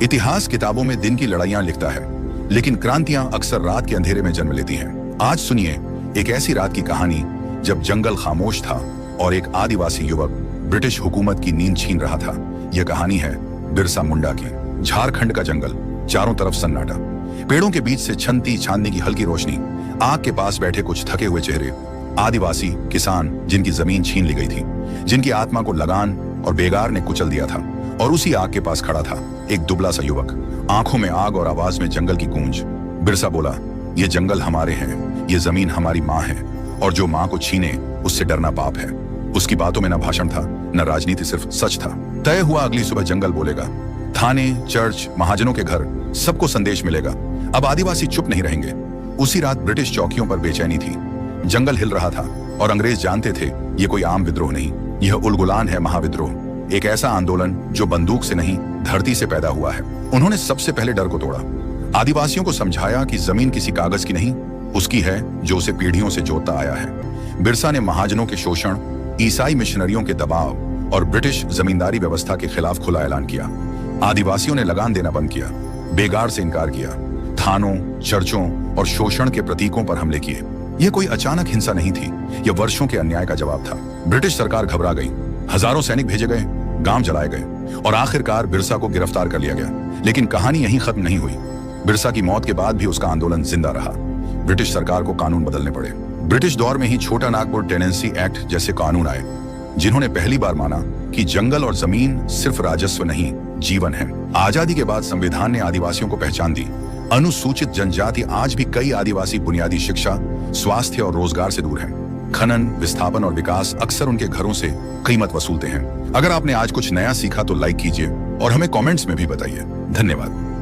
इतिहास किताबों में दिन की लड़ाइयां लिखता है, लेकिन क्रांतियां अक्सर रात के अंधेरे में जन्म लेती हैं। आज सुनिए एक ऐसी रात की कहानी जब जंगल खामोश था और एक आदिवासी युवक ब्रिटिश हुकूमत की नींद छीन रहा था। यह कहानी है बिरसा मुंडा की। झारखंड का जंगल, चारों तरफ सन्नाटा, पेड़ों के बीच से छनती चांदनी की हल्की रोशनी, आग के पास बैठे कुछ थके हुए चेहरे, आदिवासी किसान जिनकी जमीन छीन ली गई थी, जिनकी आत्मा को लगान और बेगार ने कुचल दिया था। और उसी आग के पास खड़ा था एक दुबला सा युवक, आंखों में आग और आवाज में जंगल की गूंज। बिरसा बोला, ये जंगल हमारे हैं, ये जमीन हमारी माँ है, और जो माँ को छीने उससे डरना पाप है। उसकी बातों में न भाषण था, न राजनीति, सिर्फ सच था। तय हुआ अगली सुबह जंगल बोलेगा। थाने, चर्च, महाजनों के घर, सबको संदेश मिलेगा। अब आदिवासी चुप नहीं रहेंगे। उसी रात ब्रिटिश चौकियों पर बेचैनी थी। जंगल हिल रहा था और अंग्रेज जानते थे ये कोई आम विद्रोह नहीं, यह उलगुलान है, महाविद्रोह। एक ऐसा आंदोलन जो बंदूक से नहीं, धरती से पैदा हुआ है। उन्होंने सबसे पहले डर को तोड़ा, आदिवासियों को समझाया कि जमीन किसी कागज की नहीं, उसकी है जो उसे पीढ़ियों से जोतता आया है। बिरसा ने महाजनों के शोषण, ईसाई मिशनरियों के दबाव और ब्रिटिश जमींदारी व्यवस्था के खिलाफ खुला ऐलान किया। आदिवासियों ने लगान देना बंद किया, बेगार से इनकार किया, थानों, चर्चों और शोषण के प्रतीकों पर हमले किए। यह कोई अचानक हिंसा नहीं थी, यह वर्षों के अन्याय का जवाब था। ब्रिटिश सरकार घबरा गई, हजारों सैनिक भेजे गए, गांव जलाए गए और आखिरकार बिरसा को गिरफ्तार कर लिया गया। लेकिन कहानी यहीं खत्म नहीं हुई। बिरसा की मौत के बाद भी उसका आंदोलन जिंदा रहा। ब्रिटिश सरकार को कानून बदलने पड़े। ब्रिटिश दौर में ही छोटा नागपुर टेनेंसी एक्ट जैसे कानून आए, जिन्होंने पहली बार माना कि जंगल और जमीन सिर्फ राजस्व नहीं, जीवन है। आजादी के बाद संविधान ने आदिवासियों को पहचान दी। अनुसूचित जनजाति आज भी कई आदिवासी बुनियादी शिक्षा, स्वास्थ्य और रोजगार से दूर हैं। खनन, विस्थापन और विकास अक्सर उनके घरों से कीमत वसूलते हैं। अगर आपने आज कुछ नया सीखा तो लाइक कीजिए और हमें कमेंट्स में भी बताइए। धन्यवाद।